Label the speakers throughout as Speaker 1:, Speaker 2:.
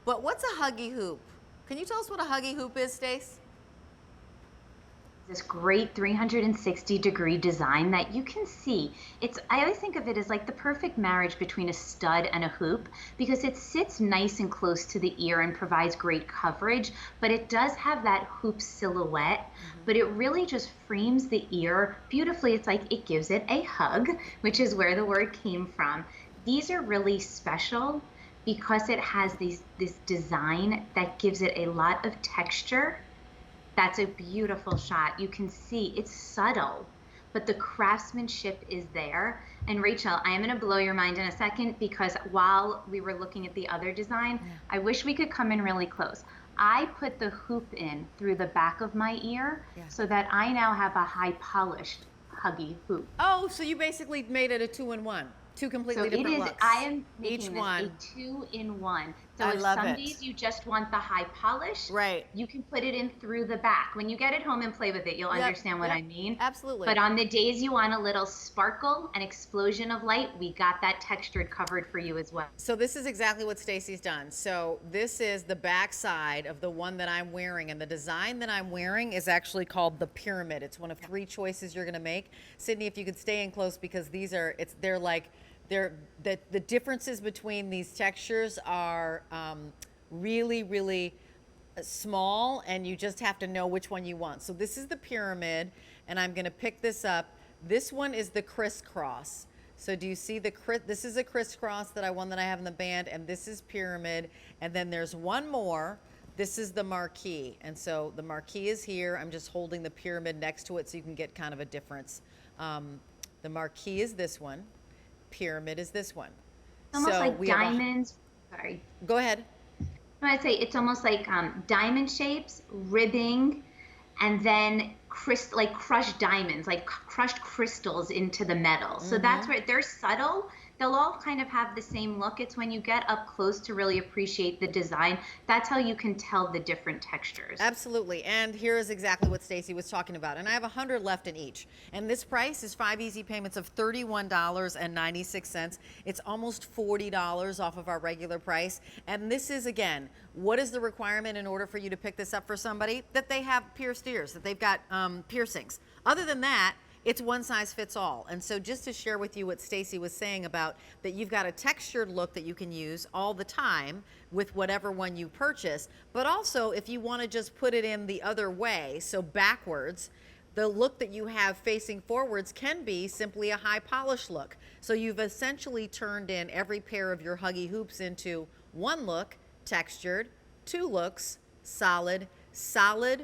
Speaker 1: But what's a Huggie hoop? Can you tell us what a Huggie hoop is, Stace?
Speaker 2: This great 360-degree design that you can see. I always think of it as like the perfect marriage between a stud and a hoop because it sits nice and close to the ear and provides great coverage, but it does have that hoop silhouette, but it really just frames the ear beautifully. It's like it gives it a hug, which is where the word came from. These are really special because it has this design that gives it a lot of texture. That's a beautiful shot. You can see it's subtle, but the craftsmanship is there. And Rachel, I am going to blow your mind in a second because while we were looking at the other design, I wish we could come in really close. I put the hoop in through the back of my ear so that I now have a high polished Huggie hoop.
Speaker 1: Oh, so you basically made it a 2-in-1. Two completely
Speaker 2: So
Speaker 1: different looks.
Speaker 2: I am making
Speaker 1: Each
Speaker 2: this
Speaker 1: one.
Speaker 2: a 2-in-1. So
Speaker 1: I
Speaker 2: if
Speaker 1: love
Speaker 2: some
Speaker 1: it.
Speaker 2: days you just want the high polish,
Speaker 1: Right.
Speaker 2: you can put it in through the back. When you get it home and play with it, you'll understand what I mean.
Speaker 1: Absolutely.
Speaker 2: But on the days you want a little sparkle, an explosion of light, we got that textured covered for you as well.
Speaker 1: So this is exactly what Stacy's done. So this is the back side of the one that I'm wearing, and the design that I'm wearing is actually called the pyramid. It's one of 3 choices you're gonna make. Sydney, if you could stay in close because the differences between these textures are really, really small, and you just have to know which one you want. So this is the pyramid, and I'm gonna pick this up. This one is the crisscross. So do you see this is a crisscross that I have in the band, and this is pyramid, and then there's one more. This is the marquee, and so the marquee is here. I'm just holding the pyramid next to it so you can get kind of a difference. The marquee is this one. Pyramid is this one.
Speaker 2: Almost like diamonds. Sorry.
Speaker 1: Go ahead.
Speaker 2: No, I'd say it's almost like diamond shapes, ribbing, and then like crushed diamonds, like crushed crystals into the metal. So that's where they're subtle. They'll all kind of have the same look. It's when you get up close to really appreciate the design. That's how you can tell the different textures.
Speaker 1: Absolutely. And here is exactly what Stacy was talking about. And I have 100 left in each. And this price is 5 easy payments of $31.96. It's almost $40 off of our regular price. And this is, again, what is the requirement in order for you to pick this up for somebody? That they have pierced ears, that they've got piercings. Other than that, it's one size fits all. And so just to share with you what Stacy was saying about that you've got a textured look that you can use all the time with whatever one you purchase, but also if you want to just put it in the other way, so backwards, the look that you have facing forwards can be simply a high polish look. So you've essentially turned in every pair of your Huggie hoops into one look, textured, 2 looks, solid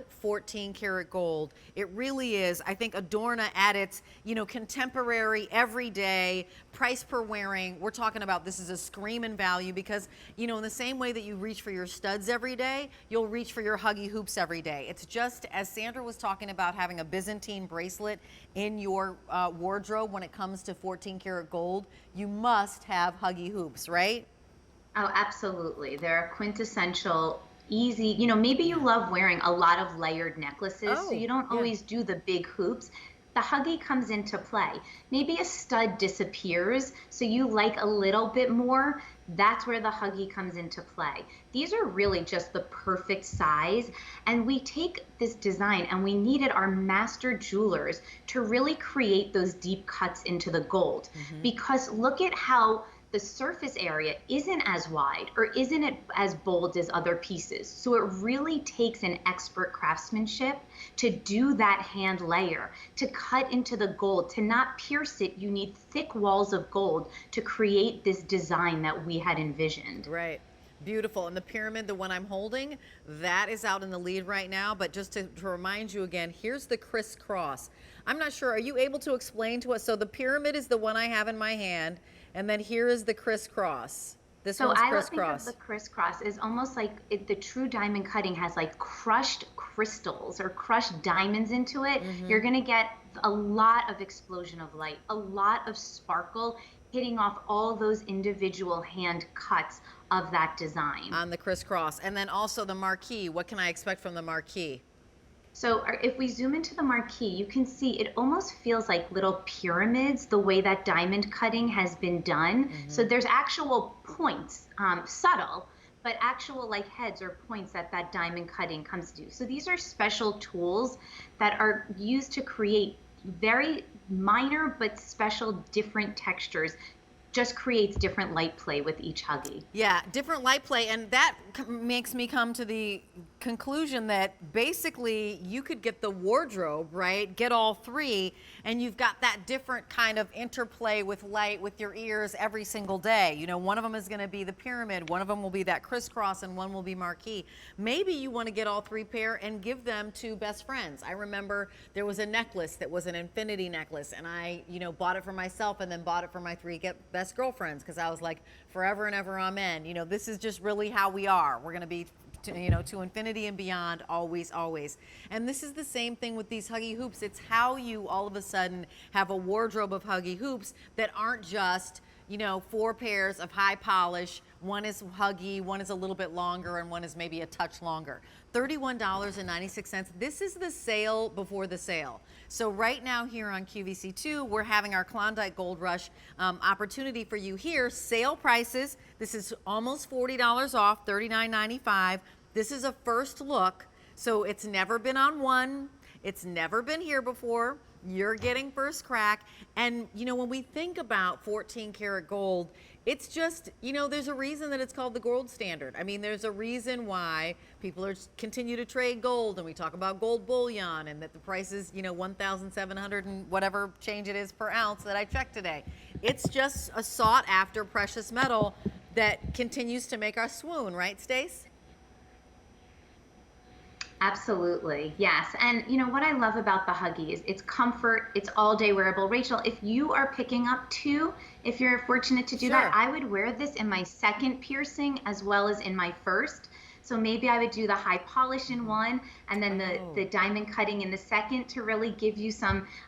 Speaker 1: 14 karat gold. It really is, I think, Adorna at its, contemporary, everyday, price per wearing. We're talking about this is a scream in value because, in the same way that you reach for your studs every day, you'll reach for your Huggie hoops every day. It's just, as Sandra was talking about having a Byzantine bracelet in your wardrobe when it comes to 14 karat gold, you must have Huggie hoops, right?
Speaker 2: Oh, absolutely. They're quintessential easy, maybe you love wearing a lot of layered necklaces, so you don't always do the big hoops. The Huggie comes into play. Maybe a stud disappears, so you like a little bit more. That's where the Huggie comes into play. These are really just the perfect size, and we take this design and we needed our master jewelers to really create those deep cuts into the gold, because look at how the surface area isn't as wide or isn't it as bold as other pieces. So it really takes an expert craftsmanship to do that hand layer, to cut into the gold, to not pierce it. You need thick walls of gold to create this design that we had envisioned.
Speaker 1: Right. Beautiful. And the pyramid, the one I'm holding, that is out in the lead right now. But just to remind you again, here's the crisscross. I'm not sure, are you able to explain to us? So the pyramid is the one I have in my hand, and then here is the crisscross. This one's crisscross.
Speaker 2: So I think of the crisscross is almost like the true diamond cutting has like crushed crystals or crushed diamonds into it. You're going to get a lot of explosion of light, a lot of sparkle hitting off all those individual hand cuts of that design.
Speaker 1: On the crisscross. And then also the marquee. What can I expect from the marquee?
Speaker 2: So if we zoom into the marquee, you can see it almost feels like little pyramids, the way that diamond cutting has been done. So there's actual points, subtle, but actual like heads or points that that diamond cutting comes to. So these are special tools that are used to create very minor but special different textures. Just creates different light play with each Huggie.
Speaker 1: Yeah, different light play, and that makes me come to the conclusion that basically you could get the wardrobe, right? Get all three, and you've got that different kind of interplay with light with your ears every single day. You know, one of them is going to be the pyramid, one of them will be that crisscross, and one will be marquee. Maybe you want to get all three pair and give them to best friends. I remember there was a necklace that was an infinity necklace, and I, bought it for myself and then bought it for my three best girlfriends, because I was like, forever and ever, amen. This is just really how we are. We're going to be to infinity and beyond, always, always. And this is the same thing with these Huggie hoops. It's how you all of a sudden have a wardrobe of Huggie hoops that aren't just, 4 pairs of high polish. One is Huggie, one is a little bit longer, and one is maybe a touch longer. $31.96. This is the sale before the sale. So right now here on QVC2, we're having our Klondike Gold Rush opportunity for you here. Sale prices. This is almost $40 off, $39.95. This is a first look, so it's never been on one. It's never been here before. You're getting first crack. And when we think about 14 karat gold, it's just, there's a reason that it's called the gold standard. I mean, there's a reason why people continue to trade gold, and we talk about gold bullion, and that the price is, 1,700 and whatever change it is per ounce that I checked today. It's just a sought after precious metal that continues to make us swoon, right, Stace?
Speaker 2: Absolutely, yes. And what I love about the Huggie is it's comfort, it's all day wearable. Rachel, if you are picking up two, if you're fortunate to do that, I would wear this in my second piercing as well as in my first. So maybe I would do the high polish in one and then the diamond cutting in the second to really give you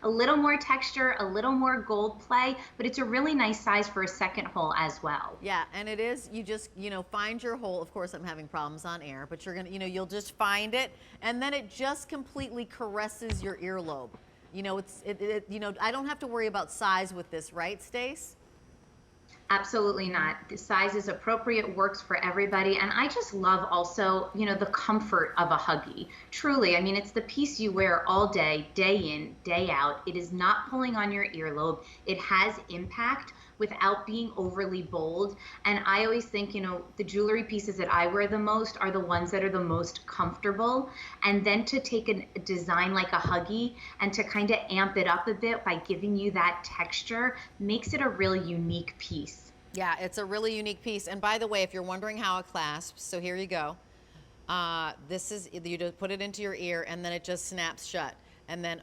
Speaker 2: a little more texture, a little more gold play, but it's a really nice size for a second hole as well.
Speaker 1: Yeah, and it is, you just, find your hole. Of course, I'm having problems on air, but you're going to, you'll just find it, and then it just completely caresses your earlobe. I don't have to worry about size with this, right, Stace?
Speaker 2: Absolutely not. The size is appropriate, works for everybody. And I just love also, the comfort of a Huggie. Truly, I mean, it's the piece you wear all day, day in, day out. It is not pulling on your earlobe. It has impact without being overly bold. And I always think, the jewelry pieces that I wear the most are the ones that are the most comfortable. And then to take a design like a Huggie and to kind of amp it up a bit by giving you that texture makes it a really unique piece.
Speaker 1: Yeah, it's a really unique piece. And by the way, if you're wondering how it clasps, so here you go. This is, you just put it into your ear and then it just snaps shut. And then,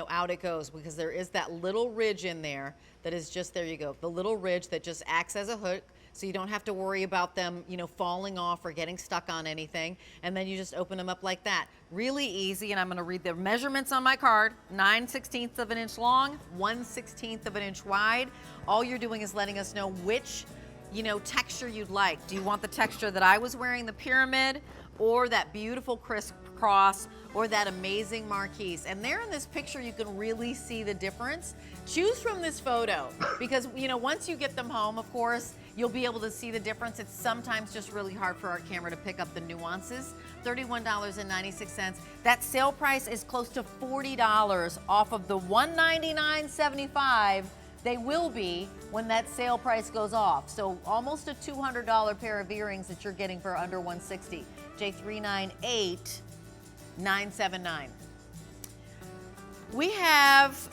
Speaker 1: out it goes, because there is that little ridge in there that is just, there you go, the little ridge that just acts as a hook, so you don't have to worry about them, falling off or getting stuck on anything. And then you just open them up like that. Really easy, and I'm gonna read the measurements on my card. 9/16 of an inch long, 1/16 of an inch wide. All you're doing is letting us know which, texture you'd like. Do you want the texture that I was wearing, the pyramid, or that beautiful crisscross, or that amazing marquise? And there in this picture, you can really see the difference. Choose from this photo, because once you get them home, of course, you'll be able to see the difference. It's sometimes just really hard for our camera to pick up the nuances. $31.96. That sale price is close to $40 off of the $199.75 they will be when that sale price goes off. So almost a $200 pair of earrings that you're getting for under $160. J398979. We have